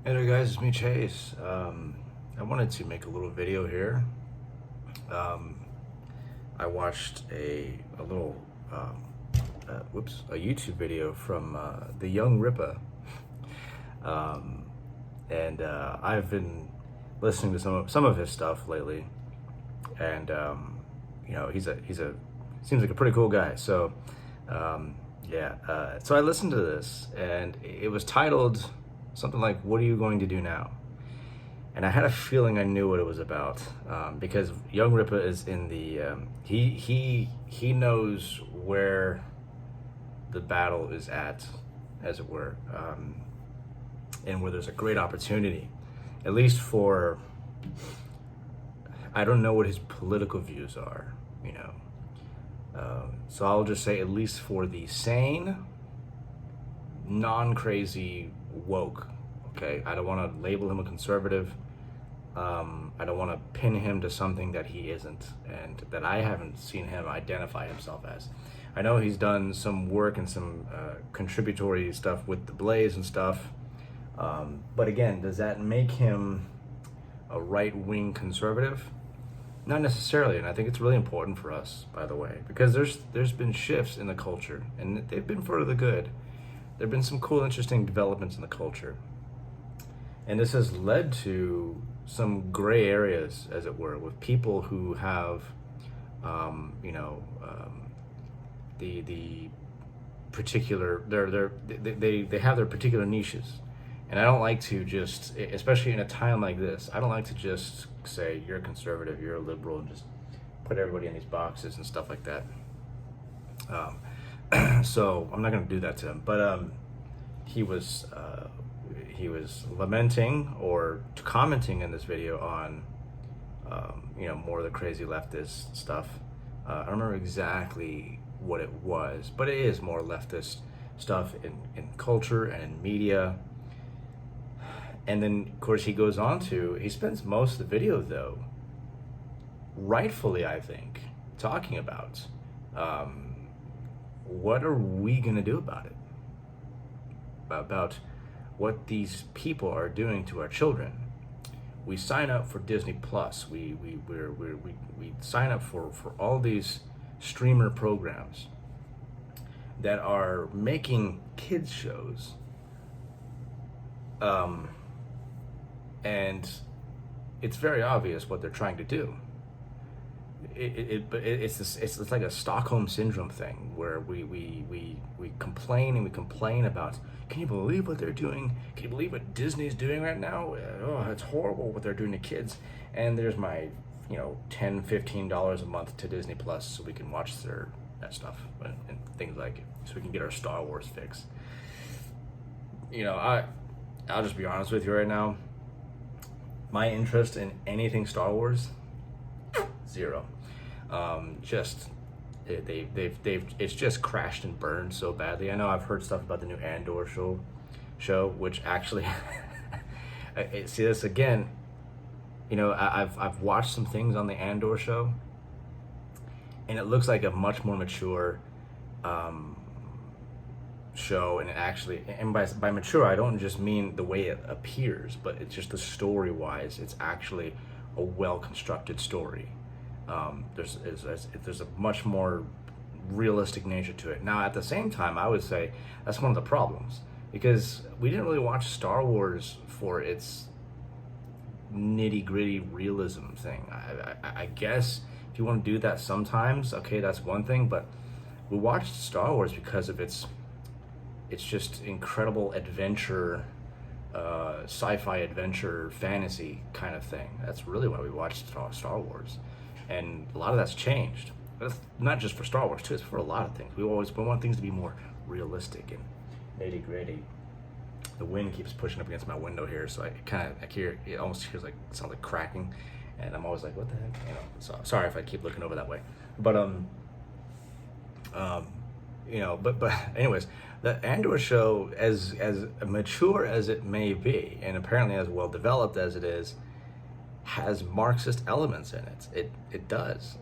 Hey there guys, it's me Chase. I wanted to make a little video here. Um, I watched a little, a YouTube video from the YoungRippa. And I've been listening to some of his stuff lately. And, he's seems like a pretty cool guy. So, so I listened to this and it was titled something like, "What are you going to do now?" And I had a feeling I knew what it was about, because YoungRippa is in the he knows where the battle is at, as it were, and where there's a great opportunity, at least for, I don't know what his political views are, so I'll just say, at least for the sane, non-crazy woke. Okay, I don't want to label him a conservative. I don't want to pin him to something that he isn't, and that I haven't seen him identify himself as. I know he's done some work and some contributory stuff with the Blaze and stuff, but again, does that make him a right-wing conservative? Not necessarily, and I think it's really important for us, by the way, because there's been shifts in the culture, and they've been for the good. There have been some cool, interesting developments in the culture, and this has led to some gray areas, as it were, with people who have, the particular, they have their particular niches. And I don't like to just, especially in a time like this, I don't like to just say you're a conservative, you're a liberal, and just put everybody in these boxes and stuff like that. So I'm not going to do that to him. But he was lamenting or commenting in this video on, more of the crazy leftist stuff. I don't remember exactly what it was, but it is more leftist stuff in culture and in media. And then, of course, he spends most of the video, though, rightfully, I think, talking about what are we going to do about it? About what these people are doing to our children. We sign up for Disney Plus. We sign up for all these streamer programs that are making kids shows. And it's very obvious what they're trying to do. It's like a Stockholm syndrome thing, where we complain and we complain about, can you believe what they're doing? Can you believe what Disney's doing right now? Oh, it's horrible what they're doing to kids. And there's my, $10-15 a month to Disney Plus, so we can watch that stuff and things like it, so we can get our Star Wars fix. I'll just be honest with you right now. My interest in anything Star Wars, zero. It's just crashed and burned so badly. I know I've heard stuff about the new Andor show, which actually, see this again. I've watched some things on the Andor show, and it looks like a much more mature show, and by mature, I don't just mean the way it appears, but it's just the story wise, it's actually a well constructed story. There's a much more realistic nature to it. Now, at the same time, I would say that's one of the problems, because we didn't really watch Star Wars for its nitty gritty realism thing. I guess if you want to do that sometimes, okay, that's one thing, but we watched Star Wars because of its just incredible adventure, sci-fi adventure, fantasy kind of thing. That's really why we watched Star Wars. And a lot of that's changed. That's not just for Star Wars too, it's for a lot of things. We want things to be more realistic and nitty gritty. The wind keeps pushing up against my window here, so I hear, it almost sounds like cracking. And I'm always like, what the heck? So sorry if I keep looking over that way. But but anyways, the Andor show, as mature as it may be, and apparently as well developed as it is, has Marxist elements in it. It does,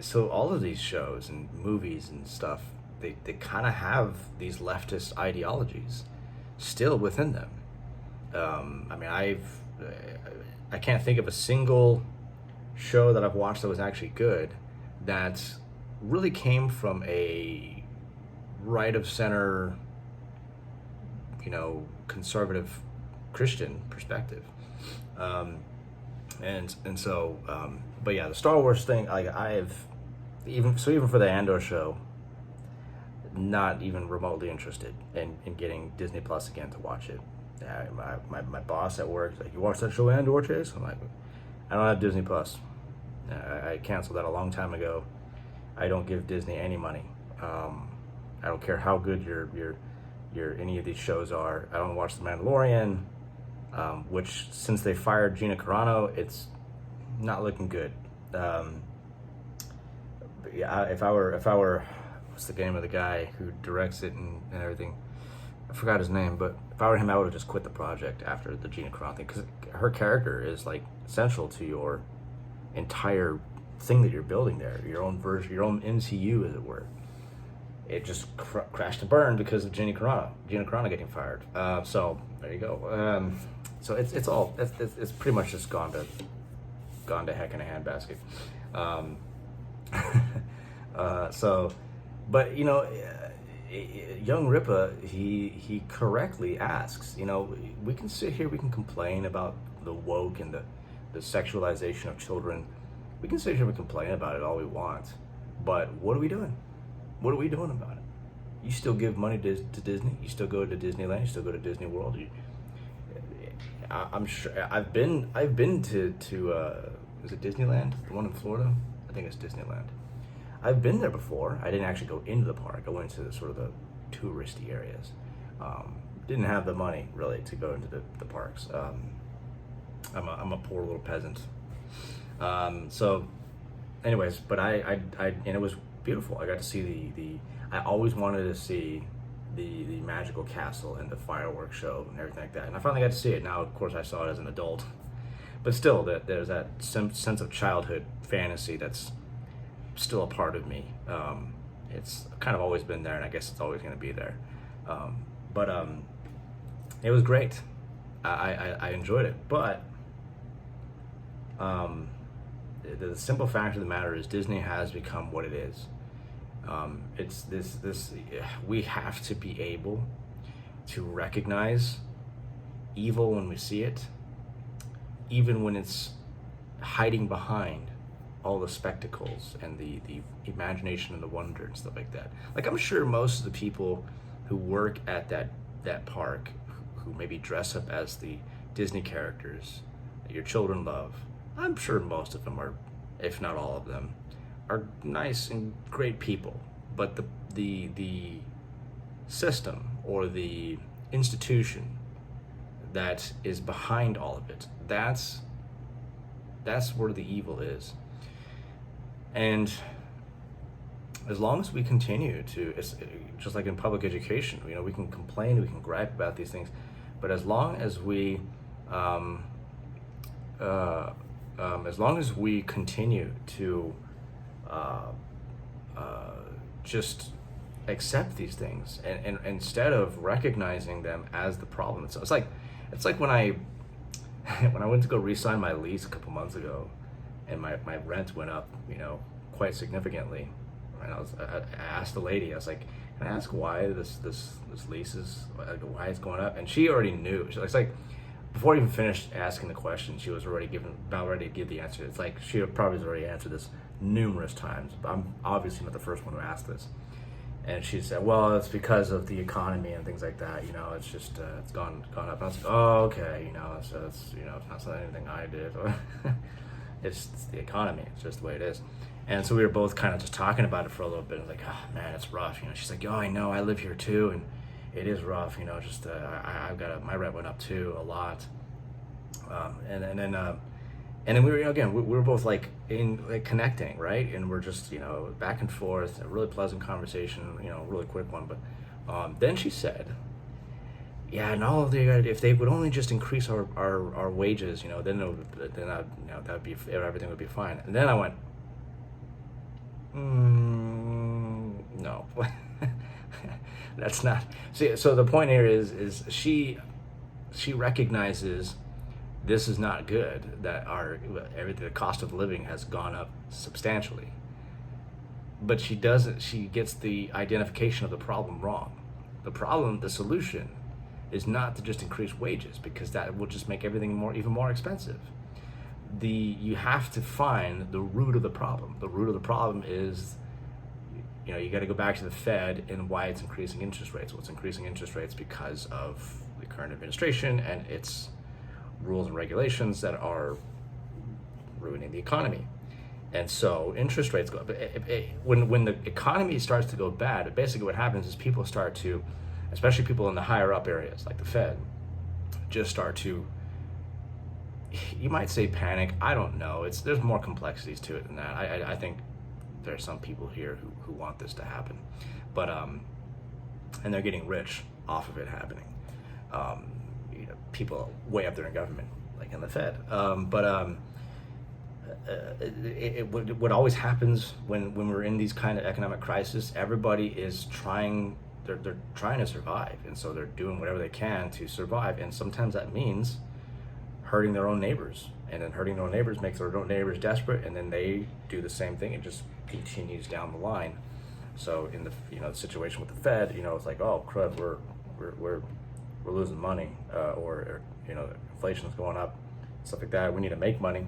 so all of these shows and movies and stuff, they kind of have these leftist ideologies. still within them. I mean, I can't think of a single show that I've watched that was actually good that really came from a right of center, conservative Christian perspective. But yeah, the Star Wars thing, like even for the Andor show, not even remotely interested in getting Disney Plus again to watch it. Yeah, my boss at work is like, you watch that show Andor, Chase? I'm like, I don't have Disney Plus. I canceled that a long time ago. I don't give Disney any money. I don't care how good your any of these shows are. I don't watch The Mandalorian, which since they fired Gina Carano, it's not looking good. But yeah, if I were, what's the name of the guy who directs it and everything? I forgot his name, but if I were him, I would have just quit the project after the Gina Carano thing, because her character is like central to your entire thing that you're building there, your own version, your own MCU, as it were. It just crashed and burned because of Gina Carano getting fired. So there you go. So it's pretty much just gone to heck in a handbasket. But YoungRippa, he correctly asks, we can sit here, we can complain about the woke and the sexualization of children. We can sit here and complain about it all we want, but what are we doing? What are we doing about it? You still give money to Disney. You still go to Disneyland. You still go to Disney World. I'm sure I've been to is it Disneyland? The one in Florida? I think it's Disneyland. I've been there before. I didn't actually go into the park. I went to the touristy areas. Didn't have the money really to go into the parks. I'm a poor little peasant. So, anyways, but I and it was beautiful. I got to see I always wanted to see the magical castle and the fireworks show and everything like that. And I finally got to see it. Now, of course, I saw it as an adult, but still, there's that sense of childhood fantasy that's still a part of me. It's kind of always been there, and I guess it's always going to be there. But it was great. I enjoyed it, but the simple fact of the matter is Disney has become what it is. It's this we have to be able to recognize evil when we see it, even when it's hiding behind all the spectacles and the imagination and the wonder and stuff like that. Like, I'm sure most of the people who work at that park, who maybe dress up as the Disney characters that your children love, I'm sure most of them are, if not all of them, are nice and great people. But the system or the institution that is behind all of it, that's where the evil is. And as long as we continue to, it's just like in public education, we can complain, we can gripe about these things, but as long as we continue to just accept these things and instead of recognizing them as the problem, it's like when I went to go re-sign my lease a couple months ago, and my rent went up, quite significantly. And I asked the lady, I was like, can I ask why this lease is, why it's going up? And she already knew. It's like, before I even finished asking the question, she was about ready to give the answer. It's like she probably has already answered this numerous times, but I'm obviously not the first one who asked this. And she said, well, it's because of the economy and things like that, it's just, it's gone up. And I was like, oh, okay, so it's, it's not anything I did. It's the economy, it's just the way it is. And so we were both kind of just talking about it for a little bit. Like, oh man, it's rough. She's like, oh, I know, I live here too, and it is rough. Just I've got my rent went up too a lot. And then we were we were both connecting, right? And we're just back and forth, a really pleasant conversation, really quick one. But then she said, yeah, and all they got, if they would only just increase our wages, then that'd be, everything would be fine. And then I went, no. That's not, see, so the point here is she recognizes this is not good, that the cost of living has gone up substantially. But she gets the identification of the problem wrong. The solution is not to just increase wages, because that will just make everything even more expensive. You have to find the root of the problem. The root of the problem is, you got to go back to the Fed and why it's increasing interest rates. Well, it's increasing interest rates because of the current administration and its rules and regulations that are ruining the economy. And so interest rates go up. When the economy starts to go bad, basically what happens is people start to, especially people in the higher up areas like the Fed, just start to, you might say panic. I don't know. There's more complexities to it than that. I think there are some people here who want this to happen, but and they're getting rich off of it happening. People way up there in government, like in the Fed. What always happens when we're in these kind of economic crisis, everybody is trying. They're trying to survive, and so they're doing whatever they can to survive. And sometimes that means hurting their own neighbors, and then hurting their own neighbors makes their own neighbors desperate, and then they do the same thing. It just continues down the line. So in the the situation with the Fed, it's like, oh crud, we're losing money, or inflation's going up, stuff like that. We need to make money.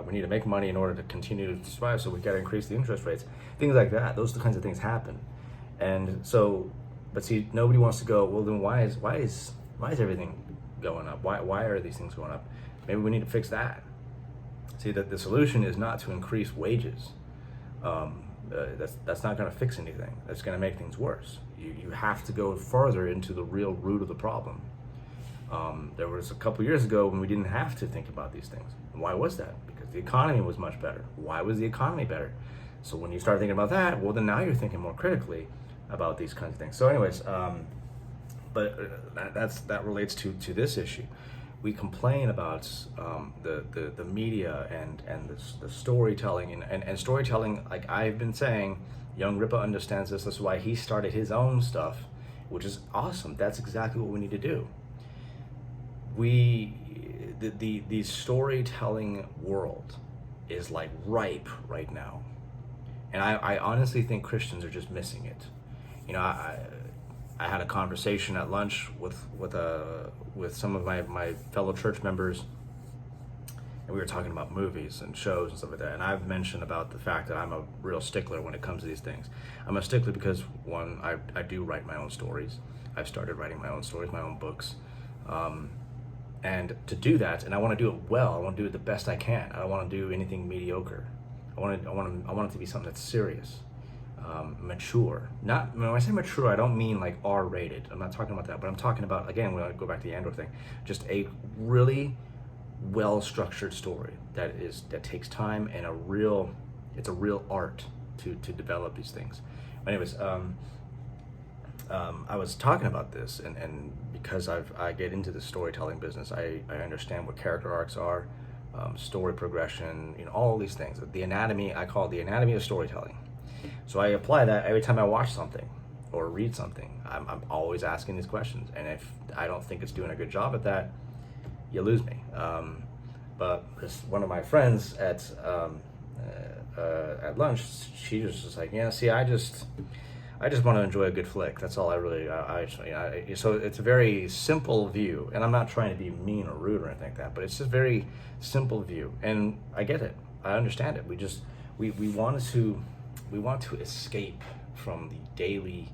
We need to make money in order to continue to survive. So we got to increase the interest rates, things like that. Those are the kinds of things happen. And so, but see, nobody wants to go, well, then why is everything going up? Why are these things going up? Maybe we need to fix that. See, that the solution is not to increase wages. That's not going to fix anything. That's going to make things worse. You have to go further into the real root of the problem. There was a couple years ago when we didn't have to think about these things. And why was that? Because the economy was much better. Why was the economy better? So when you start thinking about that, well, then now you're thinking more critically about these kinds of things. So anyways, that relates to this issue. We complain about the media and the storytelling and storytelling. Like I've been saying, YoungRippa understands this. That's why he started his own stuff, which is awesome. That's exactly what we need to do. The storytelling world is like ripe right now, and I honestly think Christians are just missing it. I had a conversation at lunch with some of my fellow church members, and we were talking about movies and shows and stuff like that. And I've mentioned about the fact that I'm a real stickler when it comes to these things. I'm a stickler because, one, I do write my own stories. I've started writing my own stories, my own books. And to do that, and I want to do it well. I want to do it the best I can. I don't want to do anything mediocre. I want it to be something that's serious, mature. Not when I say mature, I don't mean like R-rated. I'm not talking about that. But I'm talking about, again, when I go back to the Andor thing, just a really well-structured story that takes time and it's a real art to develop these things. But anyways, I was talking about this, and because I get into the storytelling business, I understand what character arcs are, story progression, all these things. The anatomy, I call it the anatomy of storytelling. So I apply that every time I watch something or read something. I'm always asking these questions, and if I don't think it's doing a good job at that, you lose me. But one of my friends at lunch, she was just like, yeah, see, I just want to enjoy a good flick. That's all I really. So it's a very simple view, and I'm not trying to be mean or rude or anything like that. But it's just a very simple view, and I get it. I understand it. We want to escape from the daily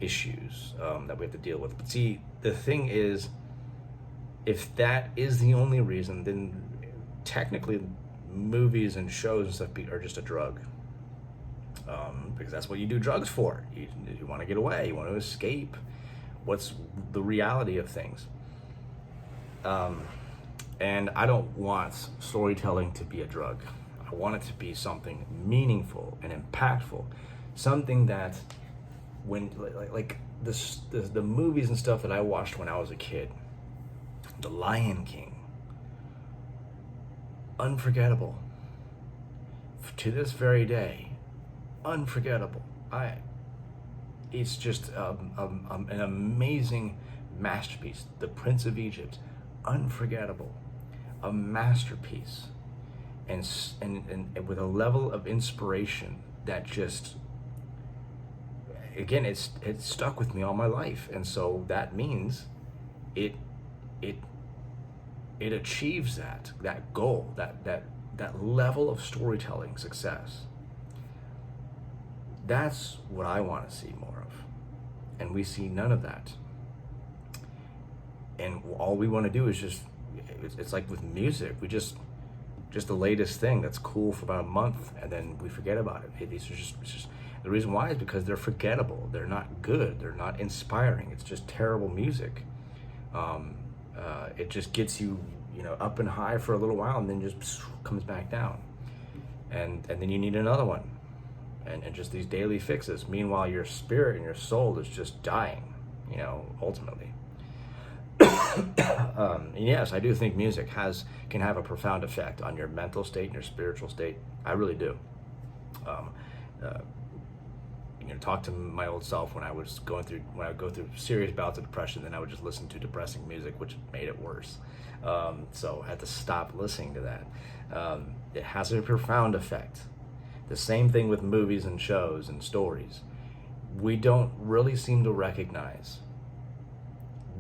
issues that we have to deal with. But see, the thing is, if that is the only reason, then technically movies and shows and stuff are just a drug. Because that's what you do drugs for. You want to get away. You want to escape what's the reality of things. And I don't want storytelling to be a drug. I want it to be something meaningful and impactful. Something that, when like the movies and stuff that I watched when I was a kid, The Lion King, unforgettable. To this very day, unforgettable. it's just an amazing masterpiece. The Prince of Egypt, unforgettable, a masterpiece, and with a level of inspiration that just, again, it's stuck with me all my life. And so that means it achieves that goal, that level of storytelling success. That's what I want to see more of, and we see none of that. And all we want to do is just, it's like with music, we just the latest thing that's cool for about a month, and then we forget about it. These are just the reason why is because they're forgettable. They're not good. They're not inspiring. It's just terrible music. It just gets you, up and high for a little while, and then just comes back down, and then you need another one, and just these daily fixes. Meanwhile, your spirit and your soul is just dying, ultimately. Yes, I do think music can have a profound effect on your mental state and your spiritual state. I really do. Talk to my old self when I would go through serious bouts of depression, then I would just listen to depressing music, which made it worse. So I had to stop listening to that. It has a profound effect. The same thing with movies and shows and stories. We don't really seem to recognize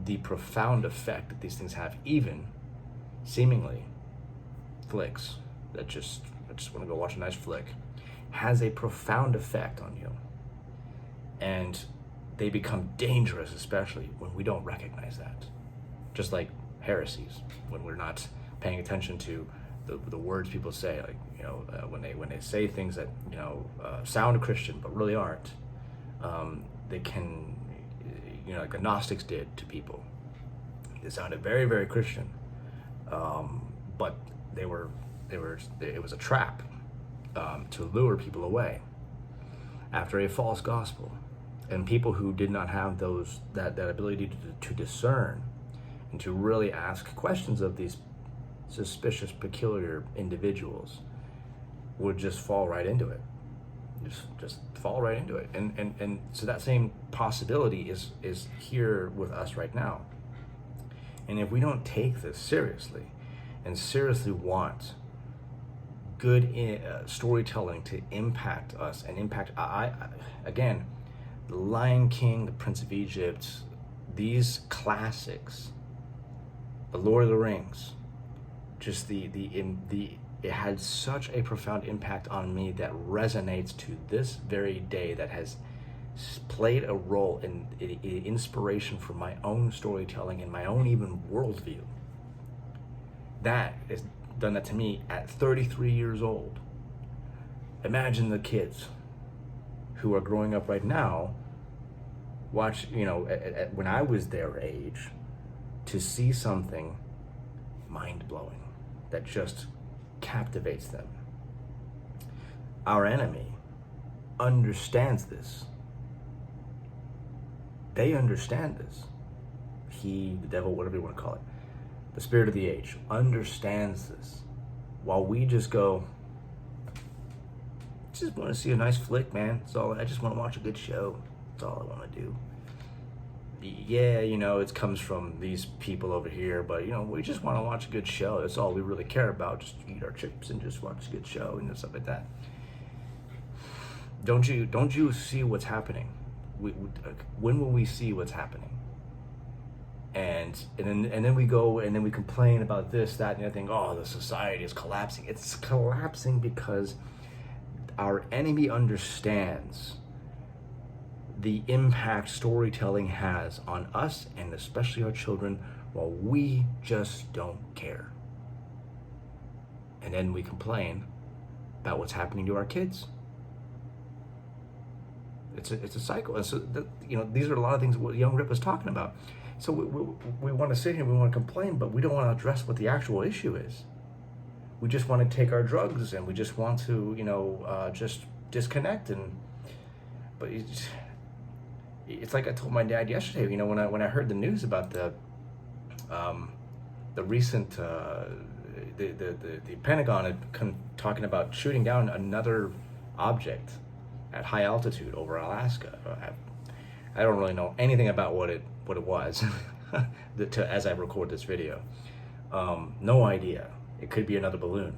the profound effect that these things have, even seemingly flicks that I just want to go watch a nice flick, has a profound effect on you. And they become dangerous, especially when we don't recognize that. Just like heresies, when we're not paying attention to the words people say, like, when they say things that, sound Christian but really aren't, they can, like the Gnostics did to people. They sounded very, very Christian, but it was a trap to lure people away after a false gospel. And people who did not have that ability to discern and to really ask questions of these suspicious, peculiar individuals would just fall right into it. Just fall right into it. And so that same possibility is here with us right now. And if we don't take this seriously and seriously want good storytelling to impact us and impact, again, The Lion King, The Prince of Egypt, these classics, The Lord of the Rings, just it had such a profound impact on me that resonates to this very day, that has played a role in inspiration for my own storytelling and my own even worldview. That has done that to me at 33 years old. Imagine the kids who are growing up right now watch, when I was their age, to see something mind-blowing that just captivates them. Our enemy understands this. They understand this. He, the devil, whatever you want to call it, the spirit of the age, understands this. While we just go, just want to see a nice flick, man. I just want to watch a good show. That's all I want to do. Yeah, it comes from these people over here, but we just want to watch a good show. That's all we really care about. Just eat our chips and just watch a good show and stuff like that. Don't you see what's happening? When will we see what's happening? And then we go and then we complain about this, that, and the other thing. Oh, the society is collapsing. It's collapsing because our enemy understands the impact storytelling has on us, and especially our children, while we just don't care. And then we complain about what's happening to our kids. It's a cycle. And so these are a lot of things what YoungRippa's talking about. So we want to sit here, we want to complain, but we don't want to address what the actual issue is. We just want to take our drugs and we just want to, just disconnect. But it's like I told my dad yesterday. When I heard the news about the recent the Pentagon had talking about shooting down another object at high altitude over Alaska. I don't really know anything about what it was as I record this video. No idea. It could be another balloon.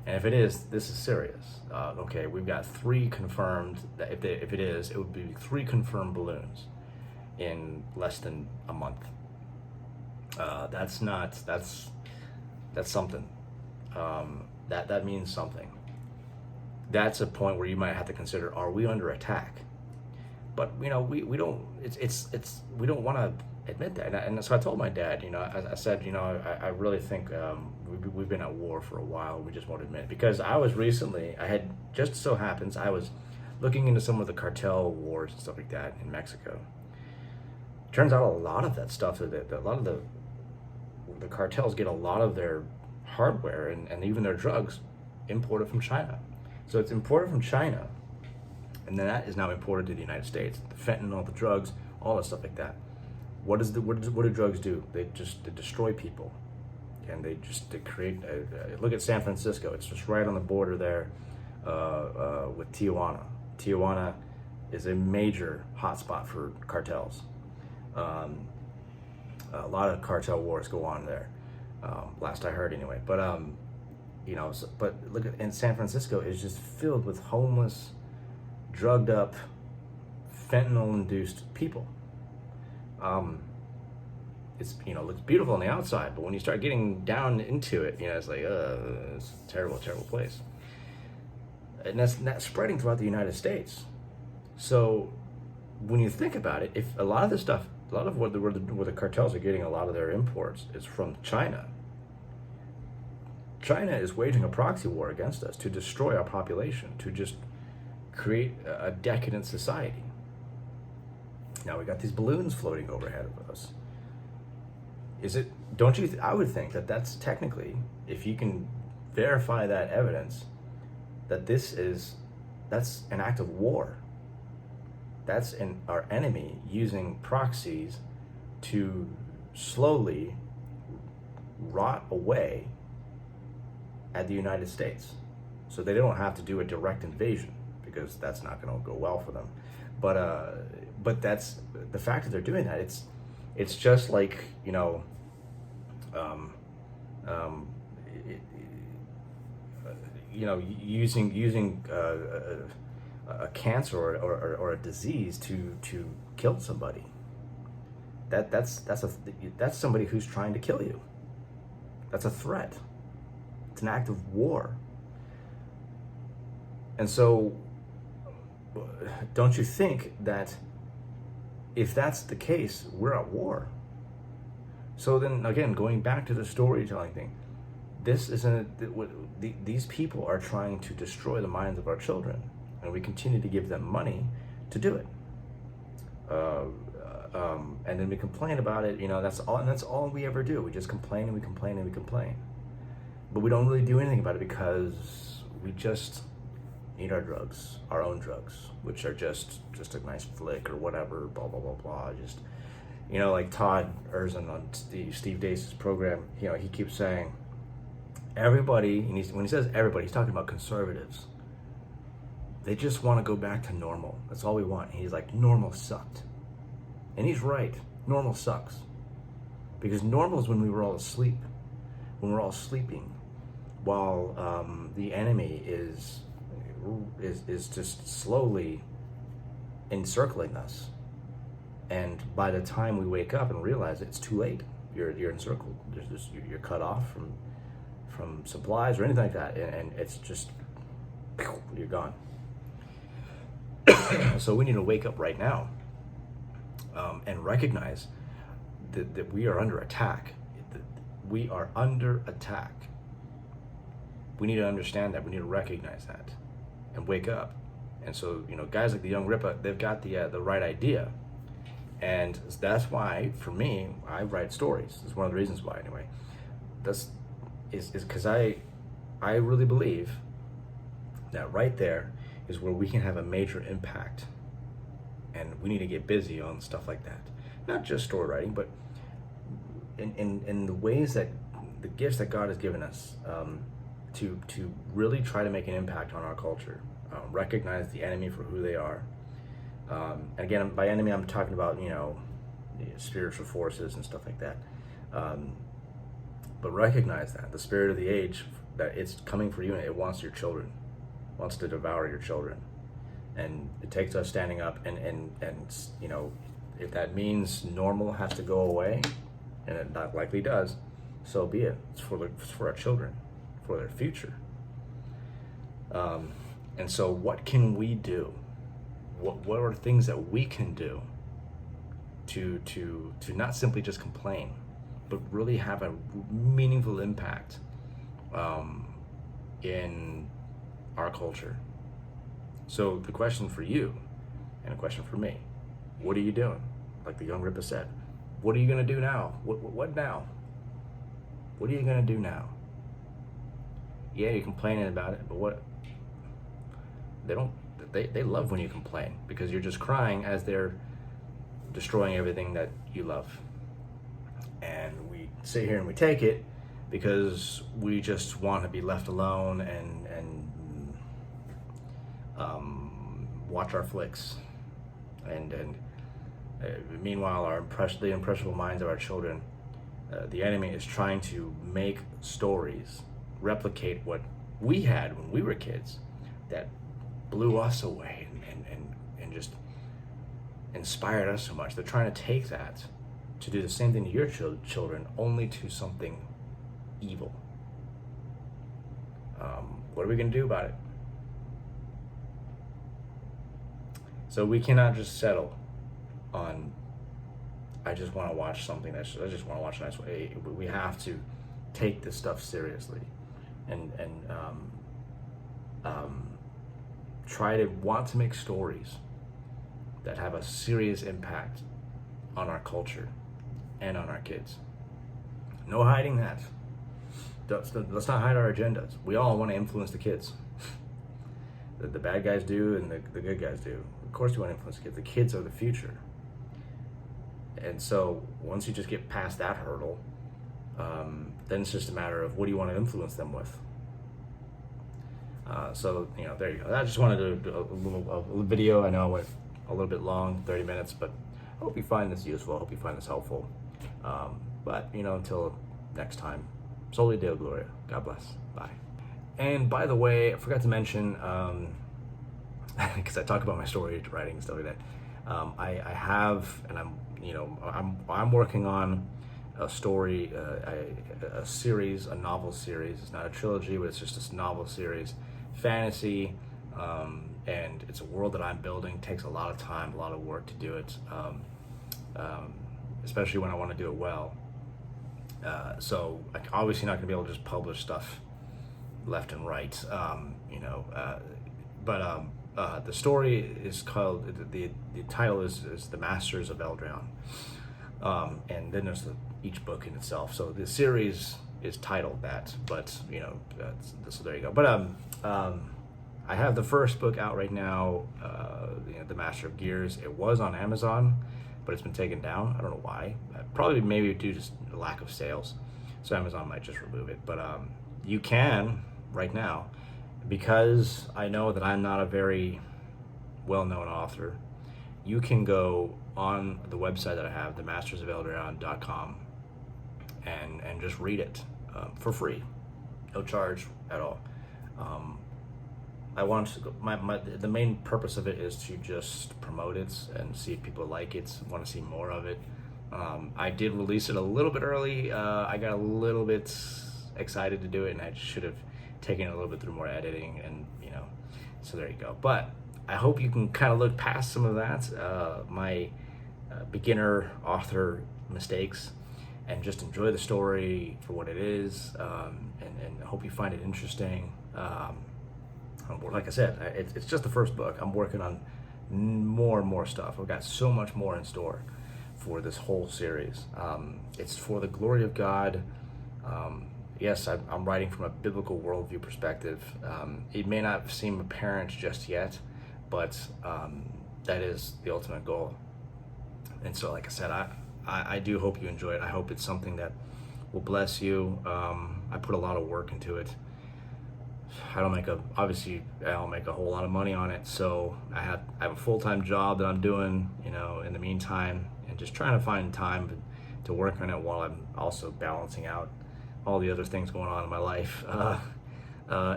And if it is, this is serious. Okay, we've got 3 confirmed, that if it is, it would be 3 confirmed balloons in less than a month. That's something. That means something. That's a point where you might have to consider, are we under attack? But we don't, we don't want to admit that. And so I told my dad, I said, I really think we've been at war for a while. We just won't admit it. Because I had, just so happens, I was looking into some of the cartel wars and stuff like that in Mexico. Turns out a lot of that stuff, a lot of the cartels get a lot of their hardware and even their drugs imported from China. So it's imported from China, and then that is now imported to the United States. The fentanyl, the drugs, all that stuff like that. What do drugs do? They destroy people, and they create. Look at San Francisco. It's just right on the border there with Tijuana. Tijuana is a major hotspot for cartels. A lot of cartel wars go on there. Last I heard, anyway. But but look at, in San Francisco is just filled with homeless, drugged up, fentanyl-induced people. It's looks beautiful on the outside, but when you start getting down into it, it's like it's a terrible, terrible place. And that's spreading throughout the United States. So when you think about it, if a lot of this stuff, a lot of where the cartels are getting a lot of their imports is from China. China is waging a proxy war against us to destroy our population, to just create a decadent society. Now we got these balloons floating overhead of us. I would think that that's technically, if you can verify that evidence, that's an act of war. That's our enemy using proxies to slowly rot away at the United States. So they don't have to do a direct invasion, because that's not going to go well for them. But that's the fact that they're doing that. It's just like using a cancer or a disease to kill somebody. That's somebody who's trying to kill you. That's a threat. It's an act of war. And so, don't you think that if that's the case, we're at war? So then, again, going back to the storytelling thing, these people are trying to destroy the minds of our children, and we continue to give them money to do it. And then we complain about it. That's all we ever do. We just complain and we complain and we complain, but we don't really do anything about it, because we just need our drugs, our own drugs, which are just a nice flick or whatever, blah blah blah blah. Just like Todd Erson on Steve Deace's program, he keeps saying everybody, and when he says everybody, he's talking about conservatives. They just want to go back to normal. That's all we want. And he's like, normal sucked. And he's right. Normal sucks. Because normal is when we were all asleep. When we're all sleeping. While the enemy is just slowly encircling us. And by the time we wake up and realize it's too late, you're encircled. You're cut off from supplies or anything like that. And it's just, you're gone. So we need to wake up right now and recognize that we are under attack. We are under attack. We need to understand that. We need to recognize that and wake up. And so, guys like the YoungRippa, they've got the right idea. And that's why, for me, I write stories. It's one of the reasons why, anyway. That's because I really believe that right there is where we can have a major impact. And we need to get busy on stuff like that. Not just story writing, but in the ways that the gifts that God has given us to really try to make an impact on our culture. Recognize the enemy for who they are. And again, by enemy, I'm talking about, spiritual forces and stuff like that. But recognize that the spirit of the age, that it's coming for you, and it wants your children, wants to devour your children. And it takes us standing up, and if that means normal has to go away, and it not likely does, so be it. It's for our children, for their future. And so what can we do? What are things that we can do to not simply just complain, but really have a meaningful impact in our culture? So the question for you, and a question for me, what are you doing? Like the YoungRippa said, what are you going to do now? What now? What are you going to do now? Yeah, you're complaining about it, but what? They love when you complain, because you're just crying as they're destroying everything that you love. And we sit here and we take it because we just want to be left alone and watch our flicks. And meanwhile, the impressionable minds of our children, the enemy is trying to make stories replicate what we had when we were kids, that blew us away and just inspired us so much. They're trying to take that to do the same thing to your children, only to something evil. What are we going to do about it? So we cannot just settle on, I just want to watch something I just want to watch a nice way. We have to take this stuff seriously, and try to want to make stories that have a serious impact on our culture and on our kids. No hiding that. Let's not hide our agendas. We all want to influence the kids. The bad guys do, and the good guys do. Of course you want to influence the kids. The kids are the future. And so once you just get past that hurdle, then it's just a matter of what do you want to influence them with. So there you go. I just wanted to do a little video. I know I went a little bit long, 30 minutes, but I hope you find this useful. I hope you find this helpful. But until next time, Soli Deo Gloria. God bless. Bye. And by the way, I forgot to mention, because I talk about my story writing and stuff like that. I have, and I'm working on a story, a series, a novel series. It's not a trilogy, but it's just a novel series, fantasy, and it's a world that I'm building. It takes a lot of time, a lot of work to do it, especially when I want to do it well. So I'm obviously not going to be able to just publish stuff left and right, but the story is called, the title is The Masters of Eldreon, and then there's each book in itself. So the series is titled that, but so there you go. But I have the first book out right now, The Master of Gears. It was on Amazon, but it's been taken down. I don't know why. Probably maybe due to the lack of sales. So Amazon might just remove it. But you can right now, because I know that I'm not a very well-known author. You can go on the website that I have, themastersofeldreon.com, and just read it for free, no charge at all. I want to the main purpose of it is to just promote it and see if people like it, want to see more of it. I did release it a little bit early. I got a little bit excited to do it, and I should have taken it a little bit through more editing, and so there you go. But I hope you can kind of look past some of that, my beginner author mistakes, and just enjoy the story for what it is, and I hope you find it interesting. Like I said, it's just the first book. I'm working on more and more stuff. I've got so much more in store for this whole series. It's for the glory of God. Yes, I'm writing from a biblical worldview perspective. It may not seem apparent just yet, but that is the ultimate goal. And so, like I said, I do hope you enjoy it. I hope it's something that will bless you. I put a lot of work into it. I don't make obviously I don't make a whole lot of money on it, so I have a full-time job that I'm doing, you know, in the meantime, and just trying to find time to work on it while I'm also balancing out all the other things going on in my life.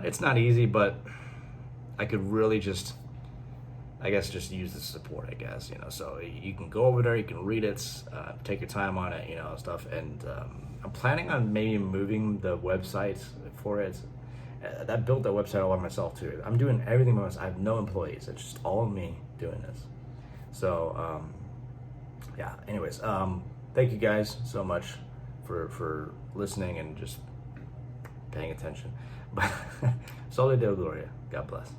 It's not easy, but I could really just, I guess, just use the support, I guess, you know. So you can go over there, you can read it, take your time on it, you know, stuff. And I'm planning on maybe moving the website for it. I built that website all by myself too. I'm doing everything by myself. I have no employees. It's just all me doing this. So yeah. Anyways, thank you guys so much for listening and just paying attention. But Soli Deo Gloria. God bless.